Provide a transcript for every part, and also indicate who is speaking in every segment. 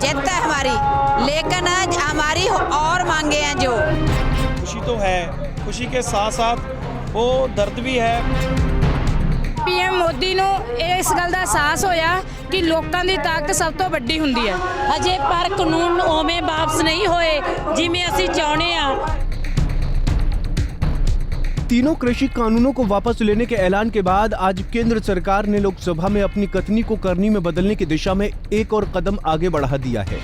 Speaker 1: जीत है हमारी, लेकिन हमारी और मांगे हैं जो।
Speaker 2: खुशी तो है, खुशी के साथ साथ वो दर्द भी है।
Speaker 3: पीएम मोदी ਨੂੰ ਇਸ ਗੱਲ ਦਾ ਅਹਿਸਾਸ ਹੋਇਆ ਕਿ ਲੋਕਾਂ ਦੀ ਤਾਕਤ ਸਭ ਤੋਂ ਵੱਡੀ ਹੁੰਦੀ ਹੈ। ਅਜੇ ਪਰ ਕਾਨੂੰਨ ਉਵੇਂ ਵਾਪਸ ਨਹੀਂ ਹੋਏ ਜਿਵੇਂ ਅਸੀਂ ਚਾਹੁੰਦੇ ਆ।
Speaker 4: तीनों कृषि कानूनों को वापस लेने के ऐलान के बाद आज केंद्र सरकार ने लोकसभा में अपनी कथनी को करनी में बदलने की दिशा में एक और कदम आगे बढ़ा दिया है।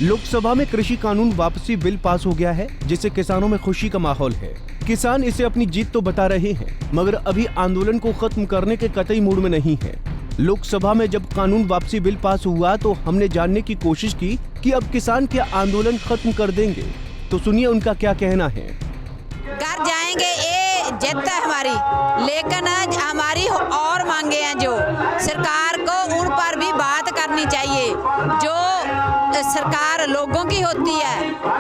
Speaker 4: लोकसभा में कृषि कानून वापसी बिल पास हो गया है, जिससे किसानों में खुशी का माहौल है। किसान इसे अपनी जीत तो बता रहे हैं, मगर अभी आंदोलन को खत्म करने के कतई मूड में नहीं है। लोकसभा में जब कानून वापसी बिल पास हुआ तो हमने जानने की कोशिश की कि अब किसान क्या आंदोलन खत्म कर देंगे, तो सुनिए उनका क्या कहना है।
Speaker 1: कर जाएंगे, ये जीत है हमारी, लेकिन हमारी और मांगे हैं जो। सरकार को उन पर भी बात करनी चाहिए। जो सरकार लोगों की होती है,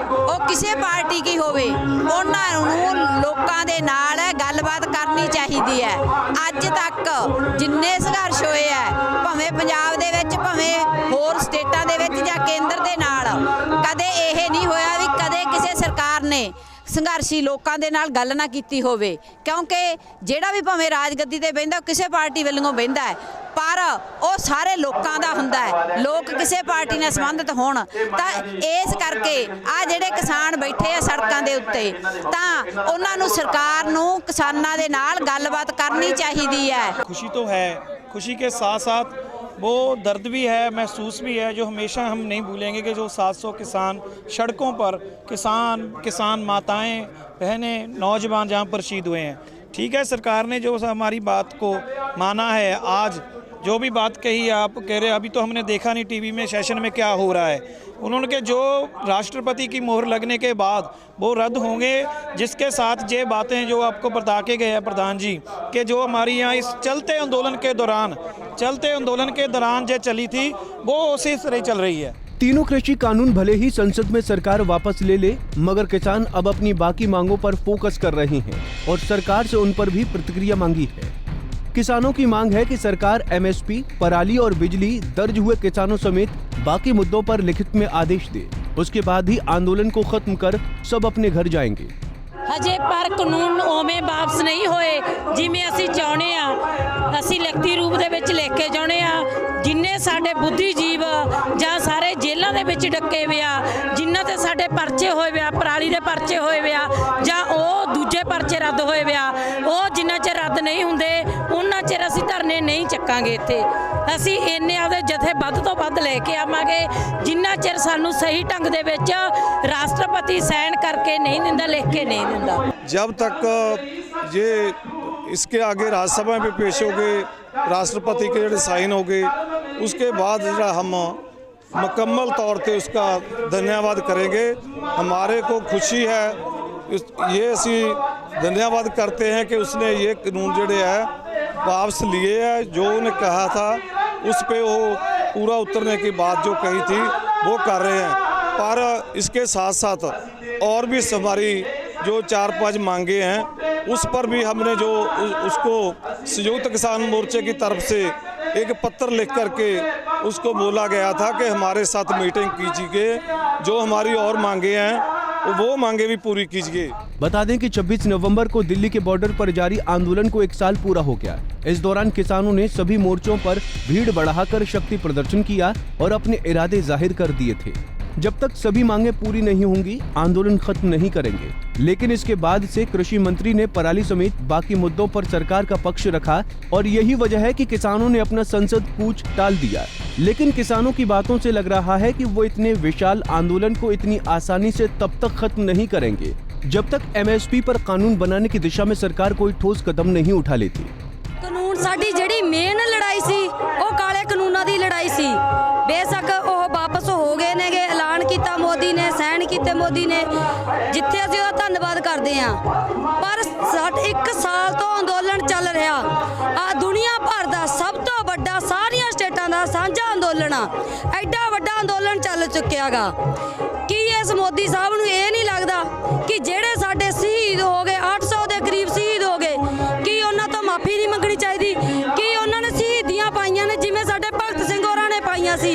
Speaker 1: वो किसी पार्टी की होवे, उन्होंने लोगों के नाल गलबात करनी चाहिए है। अज तक जिन्ने संघर्ष होए है, भावें पंजाब दे विच, भावें होर स्टेटां दे विच जां केंद्र दे नाल, कदे यह नहीं होया भी कदे किसी सरकार ने संघर्षी लोगों के नाल गल ना कीती होवे। क्योंकि जेड़ा भी भावें राजगद्दी ते बहिंदा किसी पार्टी वालों बहिंदा है, पर वो सारे लोगों का हुंदा है। लोग किसी पार्टी नाल संबंधित होण तां इस करके आ जेड़े किसान बैठे आ सड़कों के उत्ते, तां उन्हां नूं सरकार नूं किसानां दे नाल गलबात करनी चाहिदी है।
Speaker 2: खुशी तो है, खुशी के साथ साथ वो दर्द भी है, महसूस भी है, जो हमेशा हम नहीं भूलेंगे कि जो 700 किसान सड़कों पर, किसान माताएं, बहनें, नौजवान जहां पर शहीद हुए हैं। ठीक है, सरकार ने जो हमारी बात को माना है। आज जो भी बात कही आप कह रहे, अभी तो हमने देखा नहीं टीवी में सेशन में क्या हो रहा है। उन्होंने के जो राष्ट्रपति की मोहर लगने के बाद वो रद्द होंगे, जिसके साथ ये बातें जो आपको बता के गए हैं प्रधान जी कि जो हमारी यहाँ इस चलते आंदोलन के दौरान जो चली थी वो उसी तरह चल रही है।
Speaker 4: तीनों कृषि कानून भले ही संसद में सरकार वापस ले, मगर किसान अब अपनी बाकी मांगों पर फोकस कर रहे हैं और सरकार से उन पर भी प्रतिक्रिया मांगी है। किसानों की मांग है कि सरकार एमएसपी, पराली और बिजली दर्ज हुए किसानों समेत बाकी मुद्दों पर लिखित में आदेश दे। उसके बाद ही आंदोलन को खत्म कर सब अपने घर जाएंगे।
Speaker 3: ਹਜੇ ਪਰ ਕਾਨੂੰਨ ਉਵੇਂ ਵਾਪਸ ਨਹੀਂ ਹੋਏ ਜਿਵੇਂ ਅਸੀਂ ਚਾਹੁੰਦੇ ਆ। ਅਸੀਂ ਲਿਖਤੀ ਰੂਪ ਦੇ ਵਿੱਚ ਲਿਖ ਕੇ ਚਾਹੁੰਦੇ ਆ। ਜਿੰਨੇ ਸਾਡੇ ਬੁੱਧੀਜੀਵ ਜਾਂ ਸਾਰੇ ਜੇਲ੍ਹਾਂ ਦੇ ਵਿੱਚ ਡੱਕੇ ਹੋਏ ਆ, ਜਿਨ੍ਹਾਂ ਤੇ ਸਾਡੇ ਪਰਚੇ ਹੋਏ ਵੇ ਆ, ਪਰਾਲੀ ਦੇ ਪਰਚੇ ਹੋਏ ਵੇ ਆ, ਜਾਂ ਉਹ ਦੂਜੇ ਪਰਚੇ ਰੱਦ ਹੋਏ ਵੇ ਆ, ਉਹ ਜਿੰਨਾ ਚਿਰ ਰੱਦ ਨਹੀਂ ਹੁੰਦੇ ਉਹਨਾਂ ਚਿਰ ਅਸੀਂ ਧਰਨੇ ਨਹੀਂ ਚੱਕਾਂਗੇ। ਇੱਥੇ ਅਸੀਂ ਇੰਨੇ ਆਪਦੇ ਜਥੇ ਵੱਧ ਤੋਂ ਵੱਧ ਲੈ ਕੇ ਆਵਾਂਗੇ ਜਿੰਨਾ ਚਿਰ ਸਾਨੂੰ ਸਹੀ ਢੰਗ ਦੇ ਵਿੱਚ ਰਾਸ਼ਟਰਪਤੀ ਸਾਈਨ ਕਰਕੇ नहीं दिंदा, लिख के नहीं दिंदा।
Speaker 5: जब तक ये इसके आगे राज्यसभा में पेश हो गए, राष्ट्रपति के जो साइन हो गए, उसके बाद जो हम मुकम्मल तौर पे उसका धन्यवाद करेंगे। हमारे को खुशी है, ये असी धन्यवाद करते हैं कि उसने ये कानून जोड़े है वापस लिए है। जो उन्हें कहा था उस पे वो पूरा उतरने की बात जो कही थी वो कर रहे हैं। पर इसके साथ साथ और भी हमारी जो 4-5 मांगे हैं उस पर भी हमने जो उसको संयुक्त किसान मोर्चे की तरफ से एक पत्र लिख करके उसको बोला गया था कि हमारे साथ मीटिंग कीजिए, जो हमारी और मांगे हैं वो मांगे भी पूरी कीजिए।
Speaker 4: बता दें कि 26 नवंबर को दिल्ली के बॉर्डर पर जारी आंदोलन को 1 साल पूरा हो गया। इस दौरान किसानों ने सभी मोर्चों पर भीड़ बढ़ाकर शक्ति प्रदर्शन किया और अपने इरादे जाहिर कर दिए थे। जब तक सभी मांगे पूरी नहीं होंगी, आंदोलन खत्म नहीं करेंगे। लेकिन इसके बाद से कृषि मंत्री ने पराली समेत बाकी मुद्दों पर सरकार का पक्ष रखा और यही वजह है कि किसानों ने अपना संसद कूच टाल दिया। लेकिन किसानों की बातों से लग रहा है कि वो इतने विशाल आंदोलन को इतनी आसानी से तब तक खत्म नहीं करेंगे जब तक एमएसपी पर कानून बनाने की दिशा में सरकार कोई ठोस कदम नहीं उठा लेती।
Speaker 6: ਕਾਨੂੰਨ ਸਾਡੀ ਜਿਹੜੀ ਮੇਨ ਲੜਾਈ ਸੀ ਉਹ ਕਾਲੇ ਕਾਨੂੰਨਾਂ ਦੀ ਲੜਾਈ ਸੀ। ਬੇਸ਼ੱਕ ਉਹ ਵਾਪਸ ਹੋ ਗਏ ਨੇਗੇ, ਐਲਾਨ ਕੀਤਾ ਮੋਦੀ ਨੇ, ਸਾਈਨ ਕੀਤੇ ਮੋਦੀ ਨੇ, ਜਿੱਥੇ ਅਸੀਂ ਉਹਦਾ ਧੰਨਵਾਦ ਕਰਦੇ ਹਾਂ। ਪਰ 1 ਸਾਲ ਤੋਂ ਅੰਦੋਲਨ ਚੱਲ ਰਿਹਾ ਆ। ਦੁਨੀਆ ਭਰ ਦਾ ਸਭ ਤੋਂ ਵੱਡਾ, ਸਾਰੀਆਂ ਸਟੇਟਾਂ ਦਾ ਸਾਂਝਾ ਅੰਦੋਲਨ ਆ। ਐਡਾ ਵੱਡਾ ਅੰਦੋਲਨ ਚੱਲ ਚੁੱਕਿਆ ਗਾ। ਕੀ ਇਸ ਮੋਦੀ ਸਾਹਿਬ ਨੂੰ ਇਹ ਨਹੀਂ ਲੱਗਦਾ ਕਿ ਜਿਹੜੇ ਸਾਡੇ ਸ਼ਹੀਦ ਹੋ ਗਏ, 800 ਦੇ ਕਰੀਬ ਸ਼ਹੀਦ ਹੋ ਗਏ, ਕੀ ਉਹਨਾਂ ਤੋਂ ਮਾਫੀ ਨਹੀਂ ਮੰਗਣੀ ਚਾਹੀਦੀ? ਕੀ ਉਹਨਾਂ ਨੇ ਸ਼ਹੀਦੀਆਂ ਪਾਈਆਂ ਨੇ ਜਿਵੇਂ ਸਾਡੇ ਭਗਤ ਸਿੰਘ ਹੋਰਾਂ ਨੇ ਪਾਈਆਂ ਸੀ?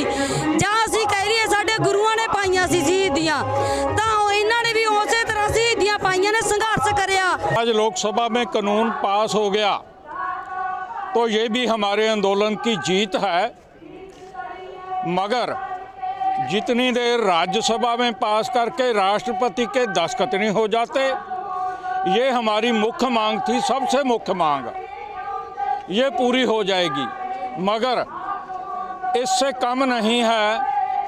Speaker 6: ਜਾਂ ਅਸੀਂ ਕਹਿ ਰਹੀਏ ਸਾਡੇ ਗੁਰੂ ਪਾਈਆਂ ਸੀ ਸ਼ਹੀਦੀਆਂ, ਤਾਂ ਇਹਨਾਂ ਨੇ ਵੀ ਉਸੇ ਤਰ੍ਹਾਂ ਸ਼ਹੀਦੀਆਂ ਪਾਈਆਂ ਨੇ, संघर्ष करिया।
Speaker 7: आज लोकसभा में कानून पास हो गया तो ये भी हमारे आंदोलन की जीत है, मगर जितनी देर राज्यसभा में पास करके राष्ट्रपति के दस्तखत नहीं हो जाते, ये हमारी मुख्य मांग थी, सबसे मुख्य मांग, ये पूरी हो जाएगी। मगर इससे कम नहीं है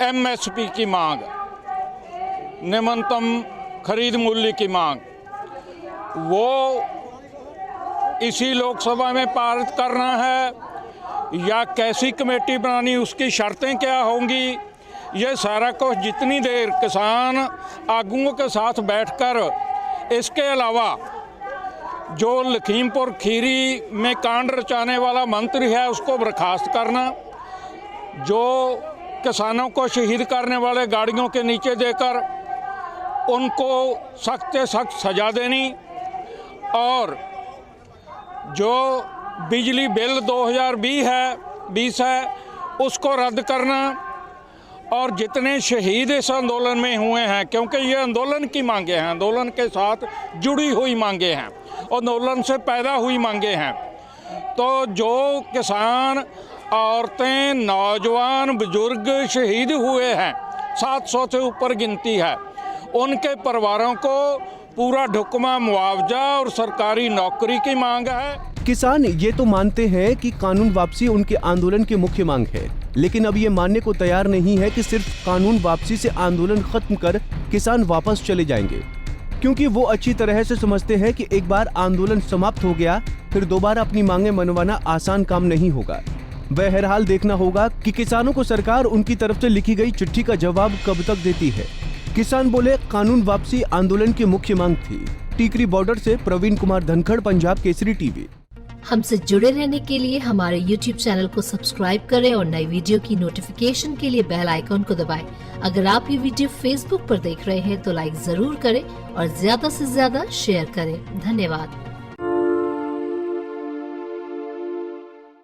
Speaker 7: MSP की मांग, न्यूनतम खरीद मूल्य की मांग, वो इसी लोकसभा में पारित करना है या कैसी कमेटी बनानी, उसकी शर्तें क्या होंगी, ये सारा कुछ जितनी देर किसान आगुओं के साथ बैठकर, इसके अलावा जो लखीमपुर खीरी में कांड रचाने वाला मंत्री है उसको बर्खास्त करना, जो किसानों को शहीद करने वाले गाड़ियों के नीचे देकर उनको सख्त से सख्त सज़ा देनी, और जो बिजली बिल 2020 है उसको रद्द करना, और जितने शहीद इस आंदोलन में हुए हैं, क्योंकि ये आंदोलन की मांगे हैं, आंदोलन के साथ जुड़ी हुई मांगे हैं, आंदोलन से पैदा हुई मांगे हैं, तो जो किसान, औरतें, नौजवान, बुजुर्ग शहीद हुए हैं, 700 से ऊपर गिनती है, उनके परिवारों को पूरा ढुकमा मुआवजा और सरकारी नौकरी की मांग है।
Speaker 4: किसान ये तो मानते हैं कि कानून वापसी उनके आंदोलन की मुख्य मांग है, लेकिन अब ये मानने को तैयार नहीं है कि सिर्फ कानून वापसी से आंदोलन खत्म कर किसान वापस चले जाएंगे, क्योंकि वो अच्छी तरह से समझते हैं कि एक बार आंदोलन समाप्त हो गया फिर दोबारा अपनी मांगे मनवाना आसान काम नहीं होगा। बहरहाल देखना होगा कि किसानों को सरकार उनकी तरफ से लिखी गई चिट्ठी का जवाब कब तक देती है। किसान बोले कानून वापसी आंदोलन की मुख्य मांग थी। टीकरी बॉर्डर से प्रवीण कुमार धनखड़, पंजाब केसरी टीवी।
Speaker 8: हमसे जुड़े रहने के लिए हमारे YouTube चैनल को सब्सक्राइब करें और नई वीडियो की नोटिफिकेशन के लिए बेल आइकॉन को दबाएं। अगर आप ये वीडियो Facebook पर देख रहे हैं तो लाइक जरूर करें और ज्यादा से ज्यादा शेयर करें। धन्यवाद।